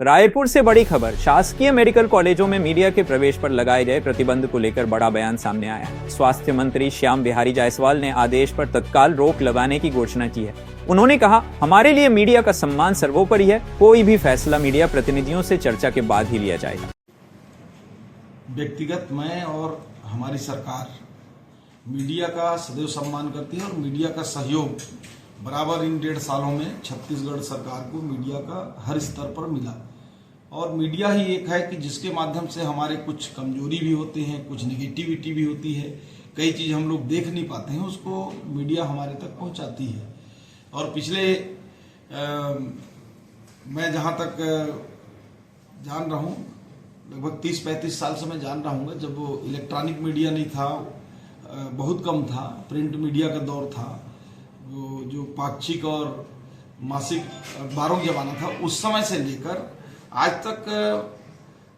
रायपुर से बड़ी खबर, शासकीय मेडिकल कॉलेजों में मीडिया के प्रवेश पर लगाए गए प्रतिबंध को लेकर बड़ा बयान सामने आया है। स्वास्थ्य मंत्री श्याम बिहारी जायसवाल ने आदेश पर तत्काल रोक लगाने की घोषणा की है। उन्होंने कहा, हमारे लिए मीडिया का सम्मान सर्वोपरि है, कोई भी फैसला मीडिया प्रतिनिधियों से चर्चा के बाद ही लिया जाएगा। व्यक्तिगत मैं और हमारी सरकार मीडिया का सदैव सम्मान करती है और मीडिया का सहयोग बराबर इन 1.5 सालों में छत्तीसगढ़ सरकार को मीडिया का हर स्तर पर मिला। और मीडिया ही एक है कि जिसके माध्यम से हमारे कुछ कमजोरी भी होते हैं, कुछ नेगेटिविटी भी होती है, कई चीज़ हम लोग देख नहीं पाते हैं, उसको मीडिया हमारे तक पहुंचाती है। और पिछले मैं जहां तक जान रहा हूं, लगभग 30-35 साल से मैं जान रहा हूँ, जब वो इलेक्ट्रॉनिक मीडिया नहीं था, बहुत कम था, प्रिंट मीडिया का दौर था, वो जो पाक्षिक और मासिक अखबारों का जमाना था, उस समय से लेकर आज तक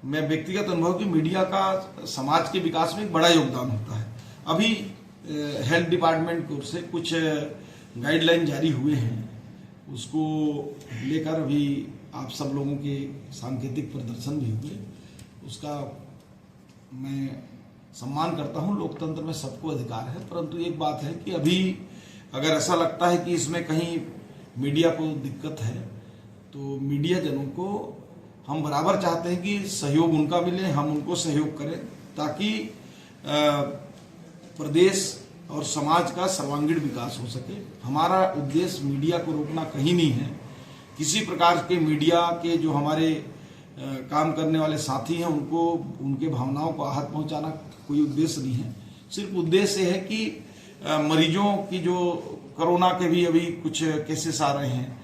मैं व्यक्तिगत अनुभव की मीडिया का समाज के विकास में एक बड़ा योगदान होता है। अभी हेल्थ डिपार्टमेंट की ओर से कुछ गाइडलाइन जारी हुए हैं, उसको लेकर अभी आप सब लोगों के सांकेतिक प्रदर्शन भी हुए, उसका मैं सम्मान करता हूं। लोकतंत्र में सबको अधिकार है, परंतु एक बात है कि अभी अगर ऐसा लगता है कि इसमें कहीं मीडिया को दिक्कत है, तो मीडिया जनों को हम बराबर चाहते हैं कि सहयोग उनका मिले, हम उनको सहयोग करें, ताकि प्रदेश और समाज का सर्वांगीण विकास हो सके। हमारा उद्देश्य मीडिया को रोकना कहीं नहीं है। किसी प्रकार के मीडिया के जो हमारे काम करने वाले साथी हैं, उनको उनके भावनाओं को आहत पहुंचाना कोई उद्देश्य नहीं है। सिर्फ उद्देश्य है कि मरीजों की जो कोरोना के भी अभी कुछ केसेस आ रहे हैं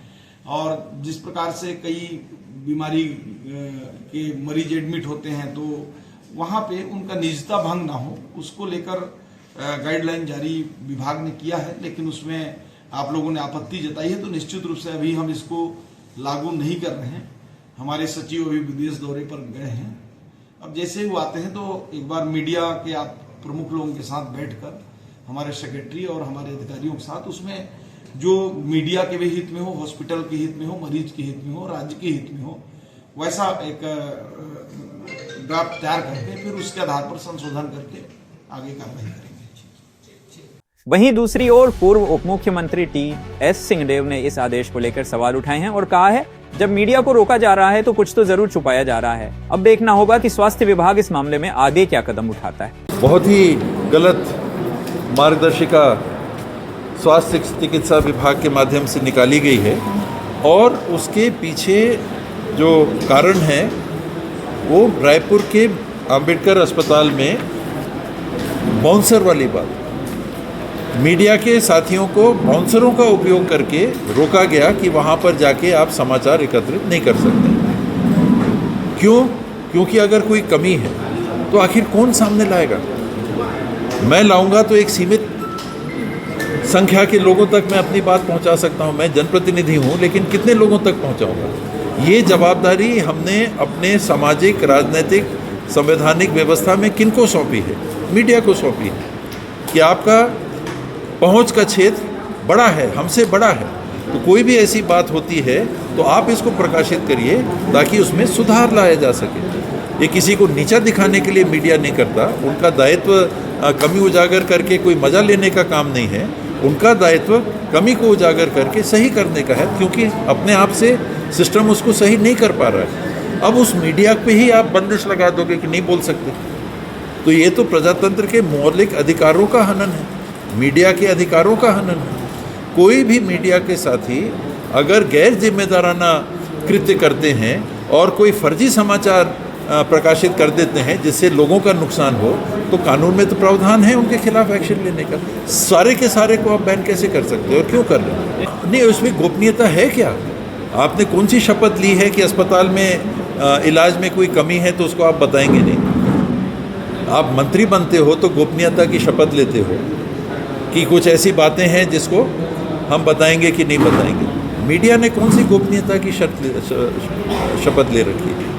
और जिस प्रकार से कई बीमारी के मरीज एडमिट होते हैं, तो वहाँ पे उनका निजता भंग ना हो, उसको लेकर गाइडलाइन जारी विभाग ने किया है। लेकिन उसमें आप लोगों ने आपत्ति जताई है, तो निश्चित रूप से अभी हम इसको लागू नहीं कर रहे हैं। हमारे सचिव अभी विदेश दौरे पर गए हैं, अब जैसे वो आते हैं तो एक बार मीडिया के आप प्रमुख लोगों के साथ बैठकर, हमारे सेक्रेटरी और हमारे अधिकारियों के साथ, उसमें जो मीडिया के भी हित में हो, हॉस्पिटल के हित में हो, मरीज के हित में हो, राज्य के हित में हो, वैसा एक ड्राफ्ट तैयार करके फिर उसके आधार पर संशोधन करके आगे कार्रवाई करेंगे। वहीं दूसरी ओर पूर्व उप मुख्यमंत्री टी.एस. सिंहदेव ने इस आदेश को लेकर सवाल उठाए हैं और कहा है, जब मीडिया को रोका जा रहा है तो कुछ तो जरूर छुपाया जा रहा है। अब देखना होगा कि स्वास्थ्य विभाग इस मामले में आगे क्या कदम उठाता है। बहुत ही गलत मार्गदर्शिका स्वास्थ्य चिकित्सा विभाग के माध्यम से निकाली गई है और उसके पीछे जो कारण है वो रायपुर के अंबेडकर अस्पताल में बाउंसर वाली बात। मीडिया के साथियों को बाउंसरों का उपयोग करके रोका गया कि वहाँ पर जाके आप समाचार एकत्रित नहीं कर सकते। क्यों? क्योंकि अगर कोई कमी है तो आखिर कौन सामने लाएगा? मैं लाऊंगा तो एक सीमित संख्या के लोगों तक मैं अपनी बात पहुंचा सकता हूं। मैं जनप्रतिनिधि हूं, लेकिन कितने लोगों तक पहुंचाऊंगा? ये जवाबदारी हमने अपने सामाजिक, राजनीतिक, संवैधानिक व्यवस्था में किनको सौंपी है? मीडिया को सौंपी है कि आपका पहुंच का क्षेत्र बड़ा है, हमसे बड़ा है, तो कोई भी ऐसी बात होती है तो आप इसको प्रकाशित करिए ताकि उसमें सुधार लाया जा सके। ये किसी को नीचा दिखाने के लिए मीडिया नहीं करता। उनका दायित्व कमी उजागर करके कोई मजा लेने का काम नहीं है। उनका दायित्व कमी को उजागर करके सही करने का है, क्योंकि अपने आप से सिस्टम उसको सही नहीं कर पा रहा है। अब उस मीडिया पे ही आप बंदिश लगा दोगे कि नहीं बोल सकते, तो ये तो प्रजातंत्र के मौलिक अधिकारों का हनन है, मीडिया के अधिकारों का हनन है। कोई भी मीडिया के साथी अगर गैर जिम्मेदाराना कृत्य करते हैं और कोई फर्जी समाचार प्रकाशित कर देते हैं जिससे लोगों का नुकसान हो, तो कानून में तो प्रावधान है उनके खिलाफ एक्शन लेने का। सारे के सारे को आप बैन कैसे कर सकते हो? क्यों कर रहे हैं? नहीं, उसमें गोपनीयता है क्या? आपने कौन सी शपथ ली है कि अस्पताल में इलाज में कोई कमी है तो उसको आप बताएंगे नहीं? आप मंत्री बनते हो तो गोपनीयता की शपथ लेते हो कि कुछ ऐसी बातें हैं जिसको हम बताएंगे कि नहीं बताएंगे। मीडिया ने कौन सी गोपनीयता की शपथ ले रखी है?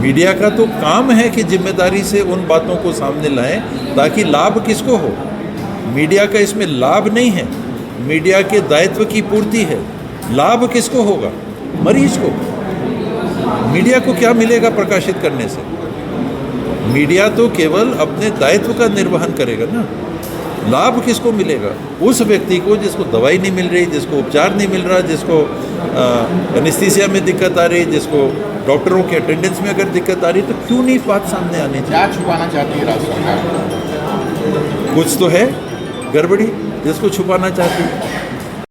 मीडिया का तो काम है कि जिम्मेदारी से उन बातों को सामने लाएं ताकि लाभ किसको हो। मीडिया का इसमें लाभ नहीं है, मीडिया के दायित्व की पूर्ति है। लाभ किसको होगा? मरीज को। मीडिया को क्या मिलेगा प्रकाशित करने से? मीडिया तो केवल अपने दायित्व का निर्वहन करेगा ना। लाभ किसको मिलेगा? उस व्यक्ति को जिसको दवाई नहीं मिल रही, जिसको उपचार नहीं मिल रहा, जिसको एनेस्थीसिया में दिक्कत आ रही, जिसको डॉक्टरों के अटेंडेंस में अगर दिक्कत आ रही, तो क्यों नहीं बात सामने आनी चाहिए? क्या छुपाना चाहती है राज्य सरकार? कुछ तो है गड़बड़ी जिसको छुपाना चाहती है।